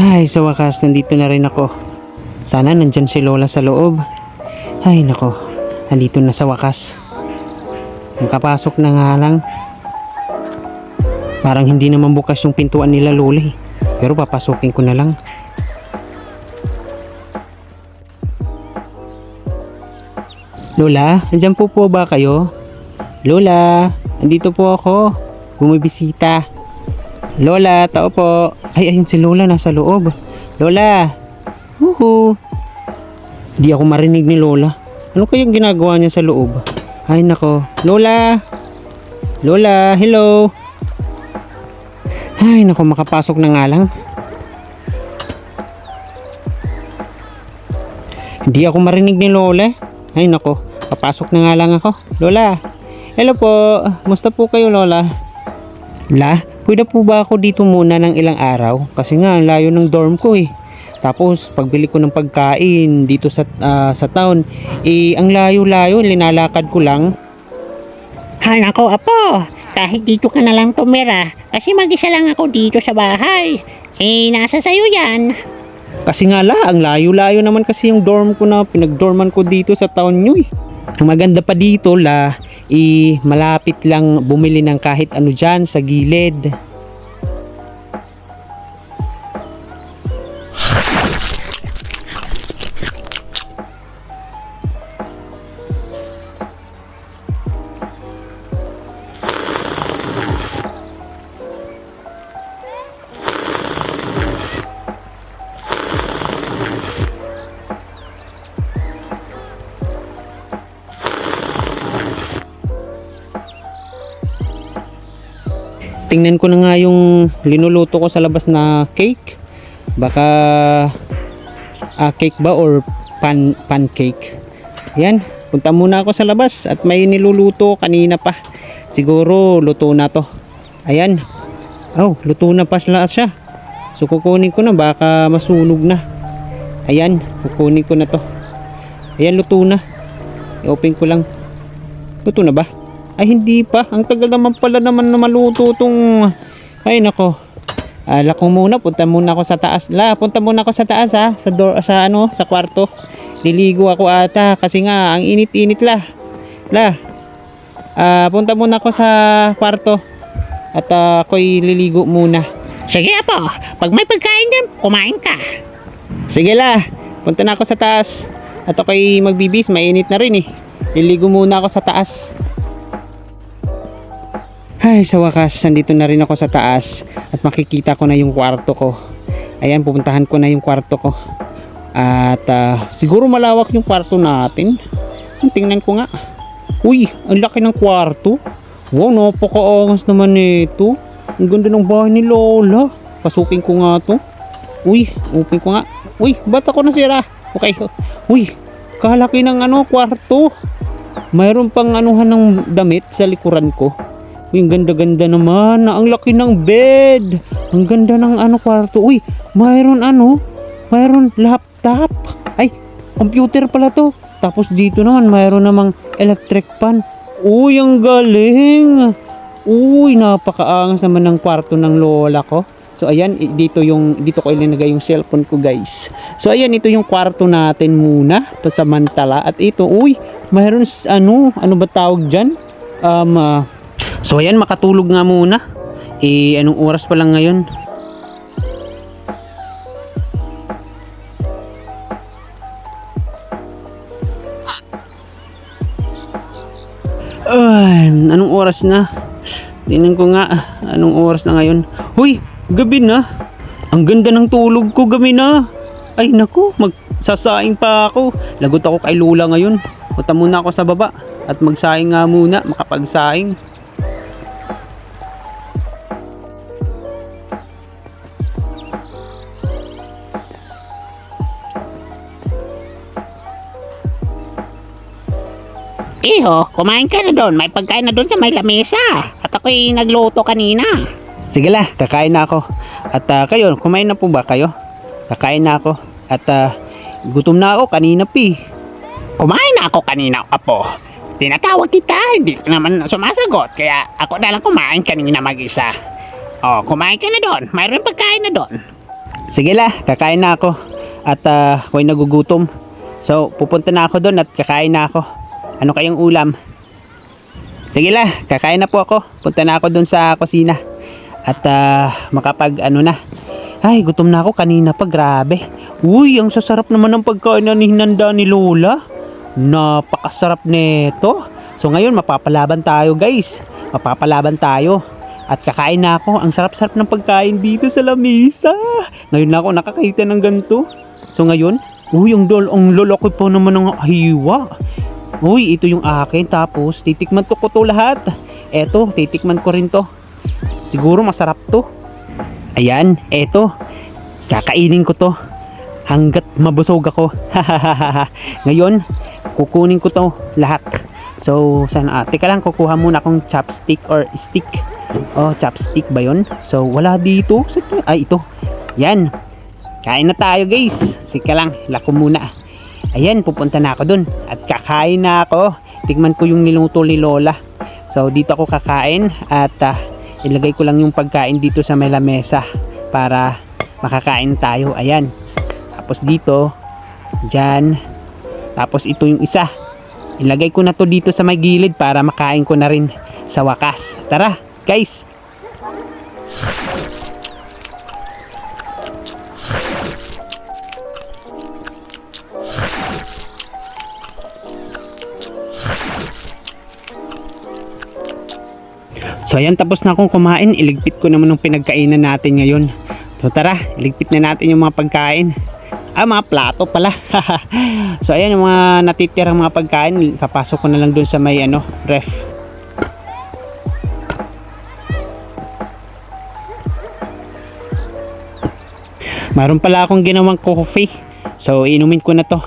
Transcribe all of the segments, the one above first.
Ay, sa wakas, nandito na rin ako. Sana nandyan si Lola sa loob. Ay, nako. Nandito na sa wakas. Makapasok na nga lang. Parang hindi naman bukas yung pintuan nila Lola eh. Pero papasukin ko na lang. Lola, nandyan po ba kayo? Lola, andito po ako. Bumibisita. Lola, tao po. Ay, ayun si Lola nasa loob. Lola. Huhu. Di ako marinig ni Lola. Ano kayang ginagawa niya sa loob? Ay, nako. Lola. Lola, hello. Ay, nako, makapasok na nga lang. Hindi ako marinig ni Lola. Ay, nako. Papasok na nga lang ako. Lola. Hello po. Musta po kayo, Lola? La, pwede po ba ako dito muna ng ilang araw? Kasi nga, ang layo ng dorm ko eh. Tapos, pagbili ko ng pagkain dito sa town, ang layo-layo, linalakad ko lang. Ha, nako, apo. Kahit dito ka na lang tumira. Kasi mag-isa lang ako dito sa bahay. Nasa sayo yan. Kasi nga ang layo-layo naman kasi yung dorm ko na pinagdorman ko dito sa town nyo eh. Ang maganda pa dito, malapit lang bumili ng kahit ano dyan sa gilid. Tingnan ko na nga yung linuluto ko sa labas na cake. Baka cake ba or pancake. Yan, punta muna ako sa labas at may niluluto kanina pa. Siguro luto na to. Ayan. Oh, luto na pa siya. So kukunin ko na, baka masunog na. Ayan, kukunin ko na to. Ayan, luto na. I-open ko lang. Luto na ba? Ay, hindi pa. Ang tagal naman pala naman na maluto tong... Ay, nako. Lakong muna. Punta muna ako sa taas. Punta muna ako sa taas ha. Sa kwarto. Liligo ako ata. Kasi nga, ang init-init punta muna ako sa kwarto. At ako'y liligo muna. Sige, apo. Pag may pagkain dyan, kumain ka. Sige punta na ako sa taas. At ako'y magbibis. Mainit na rin eh. Liligo muna ako sa taas. Ay, sa wakas, nandito na rin ako sa taas at makikita ko na yung kwarto ko. Ayan, pupuntahan ko na yung kwarto ko. At siguro malawak yung kwarto natin. Tingnan ko nga. Uy, ang laki ng kwarto. Wow, napakaangas naman nito. Ang ganda ng bahay ni Lola. Pasukin ko nga to. Uy, open ko nga. Uy, ba't ako nasira? Okay. Uy, kalaki ng kwarto. Mayroon pang anuhan ng damit sa likuran ko. Uy, ang ganda-ganda naman. Ang laki ng bed. Ang ganda ng kwarto. Uy, mayroon laptop. Ay, computer pala to. Tapos dito naman, mayroon namang electric fan. Uy, ang galing. Uy, napakaangas naman ng kwarto ng lola ko. So, ayan, dito ko ilinagay yung cellphone ko, guys. So, ayan, ito yung kwarto natin muna. Pasamantala. At ito, uy, mayroon, ano ba tawag dyan? So ayan, makatulog nga muna. Anong oras pa lang ngayon? Anong oras na? Tingnan ko nga, anong oras na ngayon? Huy, gabi na. Ang ganda ng tulog ko, gabi na. Ay naku, magsasaing pa ako. Lagot ako kay Lola ngayon. Punta muna ako sa baba at magsaing nga muna, makapagsaing. Iho, kumain ka na doon. May pagkain na doon sa may lamesa. At ako'y nagluto kanina. Sige kakain na ako. At kayo, kumain na po ba kayo? Kakain na ako. At gutom na ako kanina pi. Kumain na ako kanina, Apo. Tinatawag kita, hindi ko naman sumasagot. Kaya ako na lang kumain kanina mag-isa. Oh, kumain ka na doon. Mayroon pagkain na doon. Sige la, kakain na ako. At ako'y nagugutom. So pupunta na ako doon at kakain na ako. Ano kayong ulam? Sige la, kakain na po ako. Punta na ako doon sa kusina. At makapag ano na. Ay, gutom na ako kanina pa, grabe. Uy, ang sasarap naman ng pagkain na hinanda ni Lola. Napakasarap nito. So ngayon mapapalaban tayo guys. Mapapalaban tayo. At kakain na ako. Ang sarap-sarap ng pagkain dito sa lamesa. Ngayon na ako nakakita ng ganito. So ngayon, uy, ang lalaki po naman ng hiwa. Uy, ito yung akin. Tapos titikman ko to lahat. Eto, titikman ko rin to. Siguro masarap to. Ayan, eto. Kakainin ko to hanggat mabusog ako. Ngayon, kukunin ko to lahat. So, sana teka lang, kukuha muna akong chopstick or stick. Oh, chopstick ba yun? So, wala dito. Ay, ito. Yan. Kain na tayo guys. Sika lang, lako muna. Ayan, pupunta na ako dun. At kakain na ako. Tigman ko yung niluto ni Lola. So, dito ako kakain. At ilagay ko lang yung pagkain dito sa may lamesa para makakain tayo. Ayan. Tapos dito, dyan. Tapos ito yung isa. Ilagay ko na to dito sa may gilid para makain ko na rin sa wakas. Tara, guys. So ayan, tapos na akong kumain. Iligpit ko naman ng pinagkainan natin ngayon. So tara, iligpit na natin yung mga pagkain. Mga plato pala. So ayan, yung mga natitirang mga pagkain, papasok ko na lang dun sa may ref. Meron pala akong ginawang coffee. So inumin ko na to.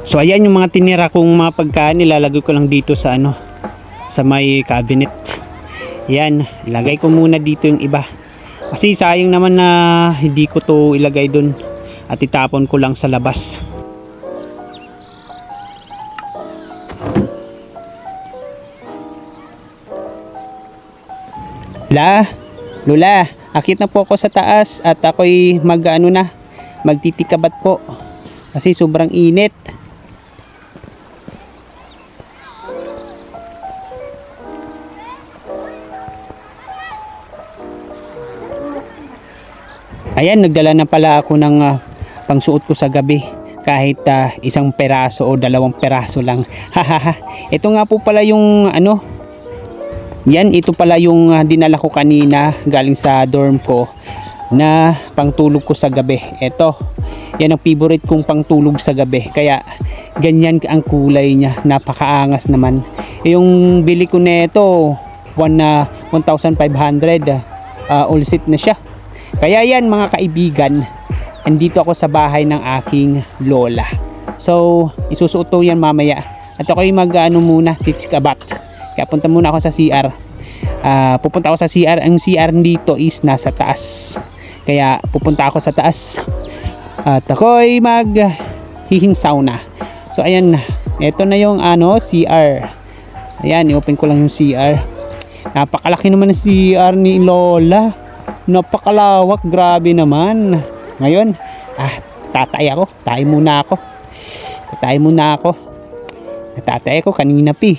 So ayan yung mga tinira kong mga pagkain, ilalagay ko lang dito sa sa may cabinet. Yan, ilagay ko muna dito yung iba. Kasi sayang naman na hindi ko to ilagay dun at itapon ko lang sa labas. Lola, akit na po ako sa taas at ako'y magtitikabat po. Kasi sobrang init. Ayan, nagdala na pala ako ng pangsuot ko sa gabi. Kahit isang peraso o 2 peraso lang. Ito nga po pala yung yan, ito pala yung dinala ko kanina galing sa dorm ko na pangtulog ko sa gabi. Ito, yan ang favorite kong pangtulog sa gabi. Kaya ganyan ang kulay niya. Napakaangas naman. Yung bili ko nito 1,500. All set na siya. Kaya yan mga kaibigan, andito ako sa bahay ng aking lola. So, isusuot ko yan mamaya. At ako'y muna, titsikabat. Kaya punta muna ako sa CR. Pupunta ako sa CR. Ang CR dito is nasa taas. Kaya pupunta ako sa taas. At ako'y hihinsaw na. So, ayan. Ito na yung CR. So, ayan, i-open ko lang yung CR. Napakalaki naman ng CR ni Lola. Napakalawak, grabe naman. Ngayon, tatay ako. Tatay muna ako. Natatay ako kanina pi.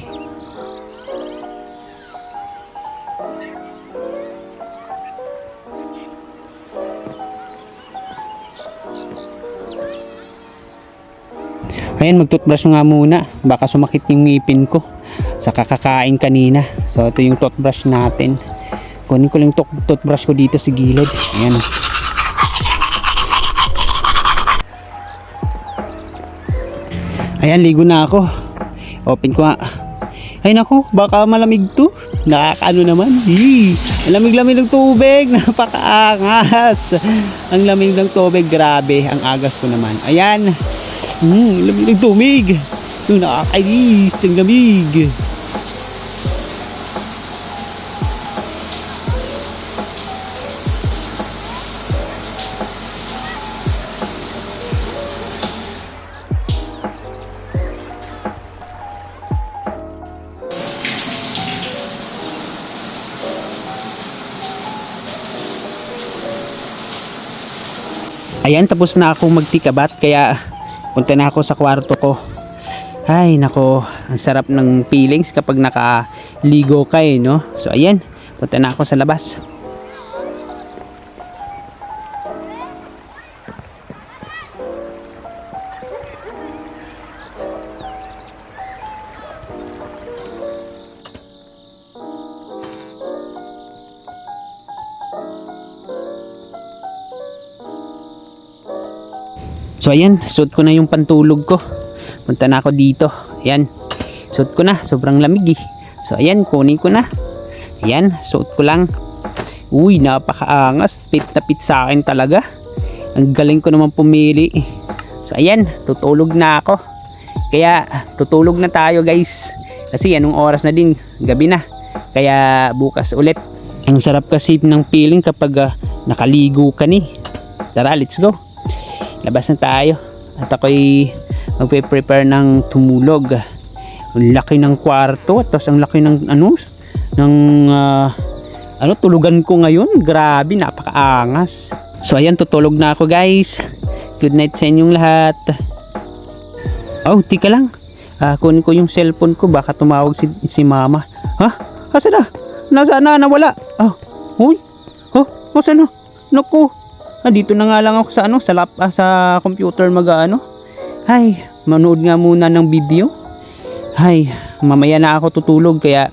Ayan, mag-toothbrush nga muna. Baka sumakit yung ngipin ko sa kakakain kanina. So, ito yung toothbrush natin. Kunin ko lang toothbrush ko dito sa gilid. Ayan. Ayan, ligo na ako. Open ko nga. Ay naku, baka malamig to. nakakaano naman. Ang lamig-lamig ng tubig. Napakaangas. Ang lamig ng tubig. Grabe. Ang agas ko naman. Ayan. Lamig ng tubig. Nakakainis. Ang lamig. Ayan, tapos na ako magtikabat kaya punta na ako sa kwarto ko. Ay, nako, ang sarap ng feelings kapag nakaligo ka no? So, ayan, punta na ako sa labas. So ayan, suot ko na yung pantulog ko. Punta na ako dito. Ayan, suot ko na. Sobrang lamig So ayan, kunin ko na. Ayan, suot ko lang. Uy, napakaangas. Pit na pit sa akin talaga. Ang galing ko naman pumili. So ayan, tutulog na ako. Kaya tutulog na tayo guys. Kasi anong oras na din, gabi na. Kaya bukas ulit. Ang sarap kasi ng feeling kapag nakaligo ka ni. Tara, let's go. Labas na tayo at ako'y magpe-prepare ng tumulog. Ang laki ng kwarto at ang laki ng tulugan ko ngayon. Grabe, napakaangas. So ayan, tutulog na ako guys. Good night sa inyong lahat. Oh, tika lang. Kunin ko yung cellphone ko, baka tumawag si mama. Ha? Asa na? Nasaan na? Nawala. Uy. Asa na? Naku. Dito na nga lang ako sa computer Ay, manood nga muna ng video. Ay, mamaya na ako tutulog kaya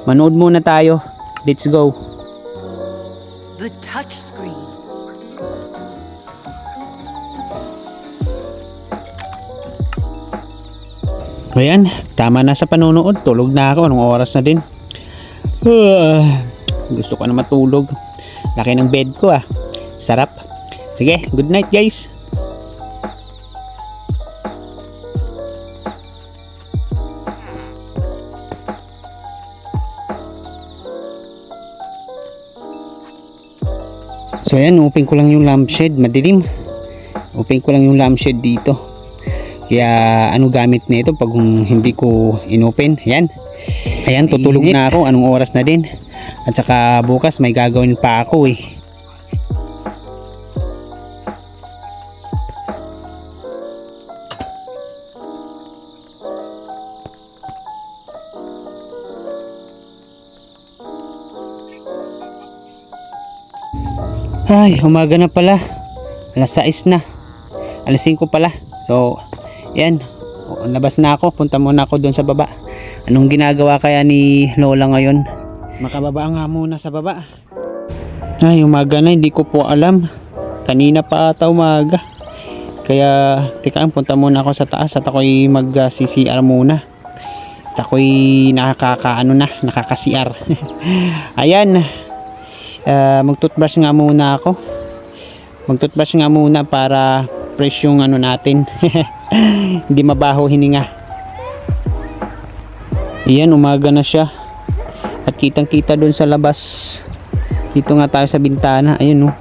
manood muna tayo. Let's go. The touch screen. Ayan, tama na sa panonood. Tulog na ako. Anong oras na din? Gusto ko na matulog. Laki ng bed ko Sarap. Sige, good night guys. So ayan, open ko lang yung lampshade, madilim. Open ko lang yung lampshade dito. Kaya ano gamit nito pag hindi ko inopen? Ayan. Ayan, tutulog na ako. Anong oras na din? At saka bukas may gagawin pa ako Ay, umaga na pala. Alas 6 na. Alas 5 pala. So, yan. Labas na ako. Punta muna ako doon sa baba. Anong ginagawa kaya ni Lola ngayon? Makababa nga muna sa baba. Ay, umaga na. Hindi ko po alam. Kanina pa ata umaga. Kaya, teka, punta muna ako sa taas at ako'y mag-CCR muna. At ako'y nakaka-CR. Ayan. Mag-toothbrush nga muna ako. Mag-toothbrush nga muna para fresh yung natin. Hindi mabaho hininga. Ayan, umaga na siya. At kitang-kita doon sa labas. Dito nga tayo sa bintana. Ayan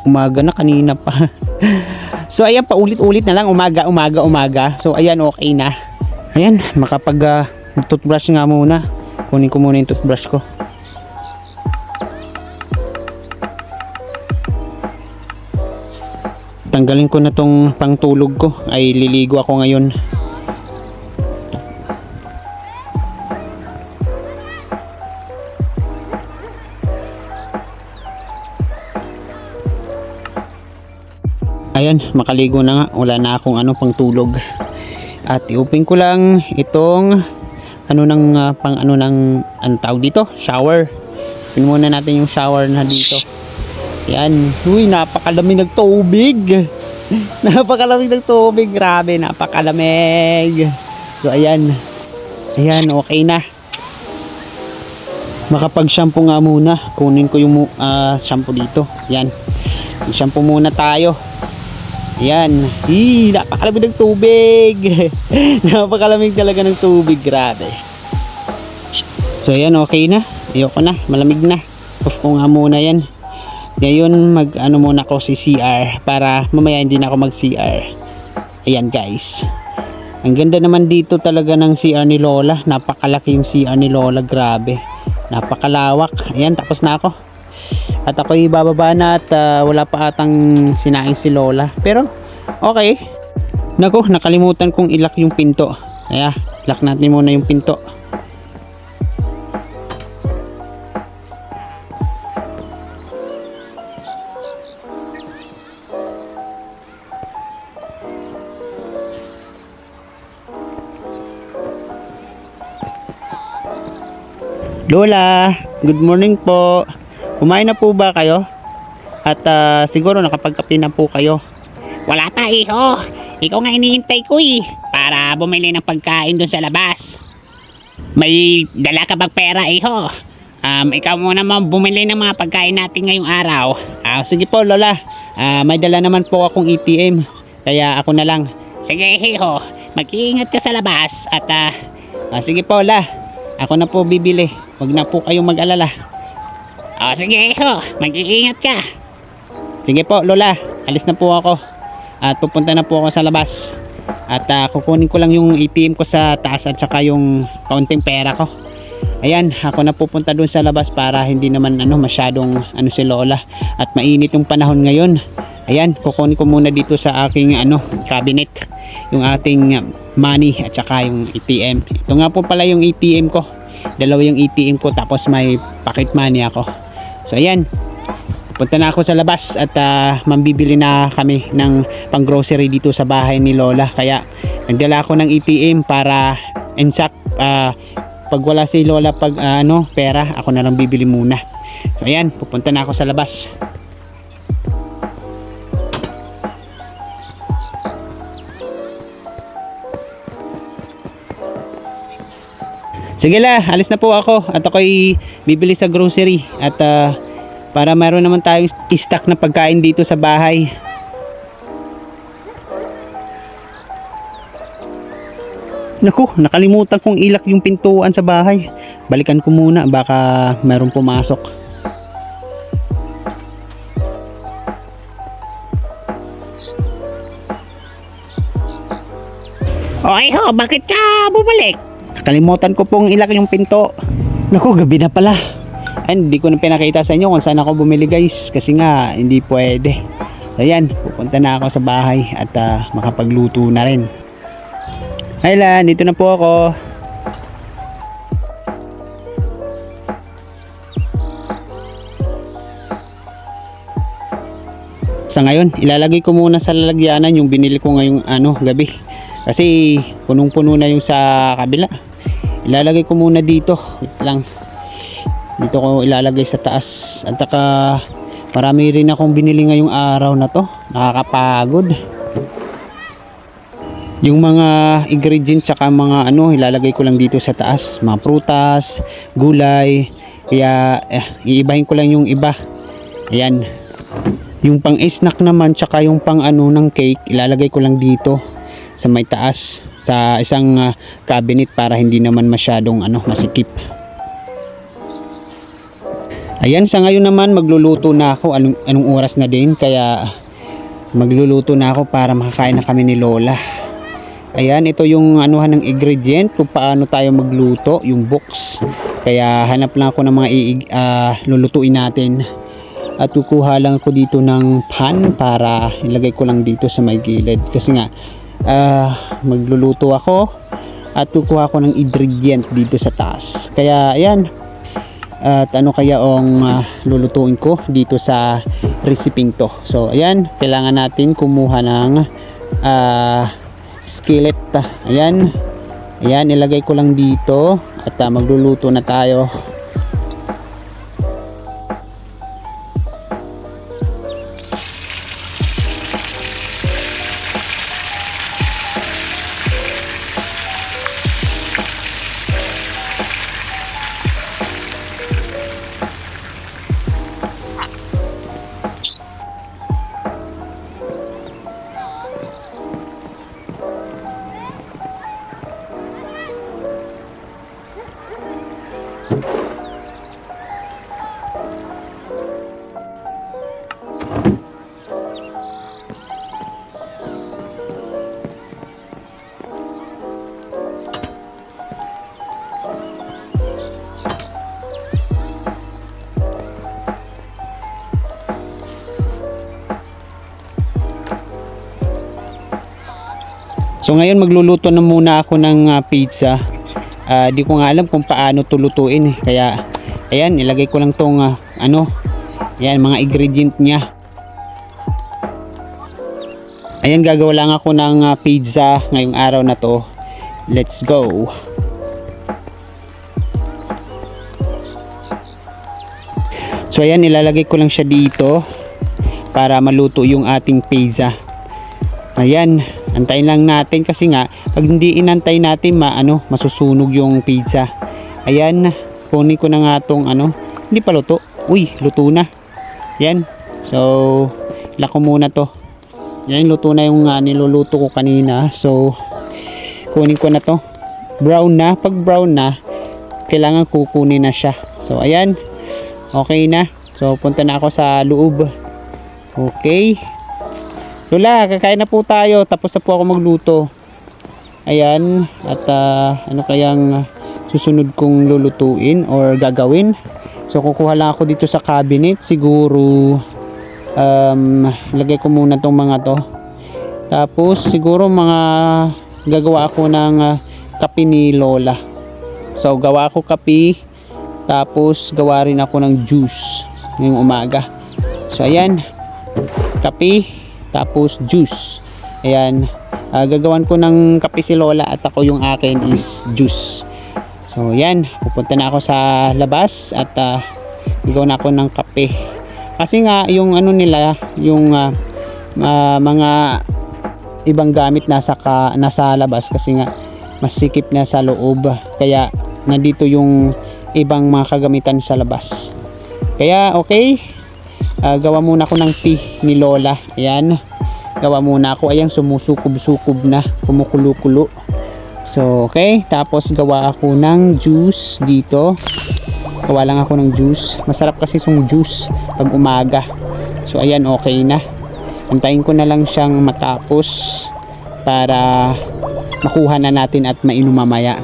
umaga na, kanina pa. So ayan, paulit-ulit na lang. Umaga. So ayan, okay na. Ayan, toothbrush nga muna. Kunin ko muna yung toothbrush ko. Tanggalin ko na tong pangtulog ko. Ay liligo ako ngayon. Ayan, makaligo na nga. Wala na akong pangtulog. At i-open ko lang itong tawag dito, shower. Open muna natin yung shower na dito. Yan. Uy, napakalamig ng tubig. Napakalamig ng tubig. Grabe, napakalamig. So, ayan. Ayan, okay na. makapag-shampoo nga muna. Kunin ko yung shampoo dito. Yan. Shampoo muna tayo. Yan. Napakalamig ng tubig. Napakalamig talaga ng tubig. Grabe. So yan, okay na. Ayoko na. Malamig na. Off ko nga muna yan. Ngayon muna ako si CR para mamaya hindi na ako mag CR. Ayan guys. Ang ganda naman dito talaga ng CR ni Lola. Napakalaki yung CR ni Lola. Grabe. Napakalawak. Ayan, tapos na ako. At ako'y bababa na at wala pa atang sinaing si Lola. Pero okay. Naku, nakalimutan kong ilak yung pinto. Kaya lock natin muna yung pinto. Lola, good morning po. Kumain na po ba kayo? At siguro nakapagkape na po kayo. Wala pa, iho. Ikaw nga hinihintay ko para bumili ng pagkain dun sa labas. May dala ka bang pera, iho? Ikaw muna bumili ng mga pagkain natin ngayong araw. Sige po Lola, may dala naman po akong ATM. Kaya ako na lang. Sige, iho. Mag-iingat ka sa labas at Sige po Lola, ako na po bibili. Huwag na po kayong mag-alala. sige, iho. Mag-iingat ka. Sige po Lola, alis na po ako. At pupunta na po ako sa labas. At kukunin ko lang yung ATM ko sa taas at saka yung kaunting pera ko. Ayan, ako na pupunta dun sa labas para hindi naman masyadong si Lola. At mainit yung panahon ngayon. Ayan, kukunin ko muna dito sa aking cabinet yung ating money at saka yung ATM. Ito nga po pala yung ATM ko. Dalawa yung ATM ko tapos may pocket money ako. So ayan, punta na ako sa labas at mambibili na kami ng pang grocery dito sa bahay ni Lola. Kaya nagdala ako ng ATM para pag wala si Lola pera, ako na lang bibili muna. So ayan, pupunta na ako sa labas. Sige la, alis na po ako at ako'y bibili sa grocery at para mayroon naman tayong stock na pagkain dito sa bahay. Naku, nakalimutan kong ilak yung pintuan sa bahay. Balikan ko muna, baka mayroong pumasok. Iho, bakit ka bumalik? Nakalimutan ko pong ilak yung pinto. Naku, gabi na pala. And hindi ko na pinakita sa inyo kung saan ako bumili guys. Kasi nga, hindi pwede. Ayan, pupunta na ako sa bahay at makapagluto na rin. Ayla, dito na po ako. Sa ngayon, ilalagay ko muna sa lalagyanan yung binili ko ngayong gabi. Kasi punong-puno na yung sa kabila. Ilalagay ko muna dito. Wait lang. Dito ko ilalagay sa taas. At saka marami rin akong binili ngayong araw na to. Nakakapagod. Yung mga ingredients saka mga ilalagay ko lang dito sa taas. Mga prutas, gulay. Kaya iibahin ko lang yung iba. Ayan. Yung pang snack naman saka yung pang ng cake ilalagay ko lang dito sa may taas sa isang cabinet para hindi naman masyadong masikip. Ayan, sa ngayon naman magluluto na ako. Anong oras na din kaya magluluto na ako para makakain na kami ni Lola. Ayan, ito yung ng ingredient kung paano tayo magluto, yung box. Kaya hanap lang ako ng mga lulutuin natin. At kukuha lang ako dito ng pan para ilagay ko lang dito sa may gilid. Kasi nga, magluluto ako at kukuha ako ng ingredient dito sa taas. Kaya ayan, at kaya ang lulutuin ko dito sa recipe to. So ayan, kailangan natin kumuha ng skillet. Ayan, ilagay ko lang dito at magluluto na tayo. So ngayon magluluto na muna ako ng pizza. Di ko nga alam kung paano to lutuin eh. Kaya ayan, ilagay ko lang tong ayan, mga ingredient niya. Ayan, gagawa lang ako ng pizza ngayong araw na to. Let's go. So ayan, ilalagay ko lang siya dito para maluto yung ating pizza. Ayan, antayin lang natin kasi nga pag hindi inantay natin masusunog yung pizza. Ayan, kunin ko na nga tong hindi pa luto. Uy, luto na. Ayan. So, ilako muna to. Ayan, luto na yung niluluto ko kanina. So, kunin ko na to. Brown na. Pag brown na, kailangan kukunin na siya. So, ayan. Okay na. So, punta na ako sa loob. Okay. Lola, kakain na po tayo. Tapos na po ako magluto. Ayan. At ano kayang susunod kong lulutuin or gagawin? So, kukuha lang ako dito sa cabinet. Siguro, lagay ko muna tong mga to. Tapos, siguro gagawa ako ng kape ni Lola. So, gawa ako kape. Tapos, gawa rin ako ng juice ngayong umaga. So, ayan. Kape. Tapos juice. Ayan. Gagawan ko ng kape si Lola at ako yung akin is juice. So ayan, pupunta na ako sa labas at gagawa na ako ng kape. Kasi nga yung nila, yung mga ibang gamit nasa labas kasi nga mas sikip na sa loob. Kaya nandito yung ibang mga kagamitan sa labas. Kaya okay. Gawa muna ako ng tea ni Lola. Ayan. Gawa muna ako. Ayan, sumusukob-sukob na. Kumukulo-kulo. So, okay. Tapos, gawa ako ng juice dito. Gawa lang ako ng juice. Masarap kasi yung juice pag umaga. So, ayan, okay na. Antayin ko na lang siyang matapos para makuha na natin at mainom mamaya.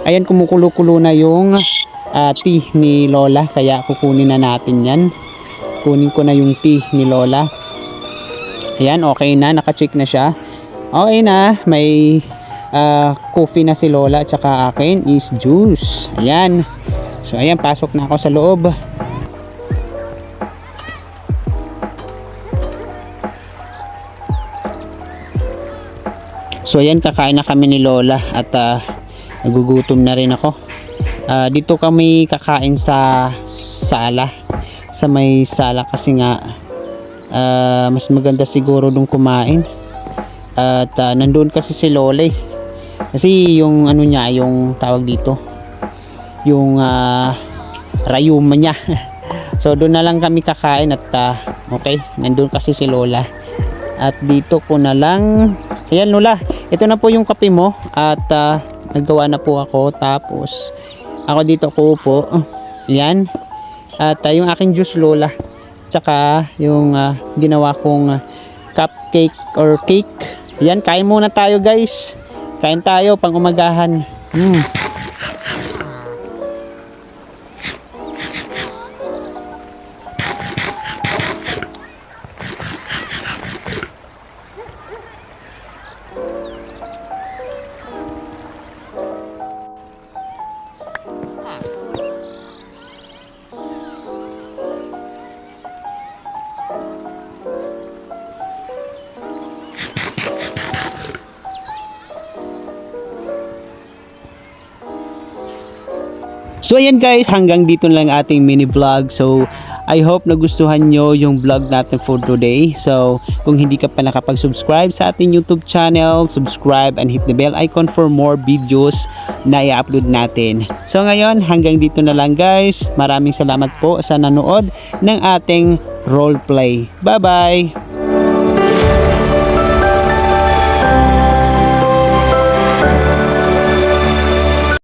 Ayan, kumukulo-kulo na yung tea ni Lola. Kaya, kukunin na natin yan. Kunin ko na yung tea ni Lola. Ayan, okay na. Naka-check na siya. Okay na. May coffee na si Lola at saka akin is juice. Ayan. So, ayan. Pasok na ako sa loob. So, ayan. Kakain na kami ni Lola at nagugutom na rin ako. Dito kami kakain sa sala. Sa may sala kasi nga mas maganda siguro dong kumain at nandoon kasi si Lola kasi yung niya, yung tawag dito yung rayuma niya. So doon na lang kami kakain at okay, nandoon kasi si Lola at dito ko na lang. Ayan Lola, ito na po yung kape mo at naggawa na po ako. Tapos ako dito ko po. Ayan. At yung aking juice Lola. Tsaka yung ginawa kong cupcake or cake. Yan, kain muna tayo guys. Kain tayo pang umagahan. So ayan guys, hanggang dito lang ating mini vlog. So I hope nagustuhan nyo yung vlog natin for today. So kung hindi ka pa nakapag-subscribe sa ating YouTube channel, subscribe and hit the bell icon for more videos na i-upload natin. So ngayon, hanggang dito na lang guys. Maraming salamat po sa nanood ng ating roleplay. Bye bye!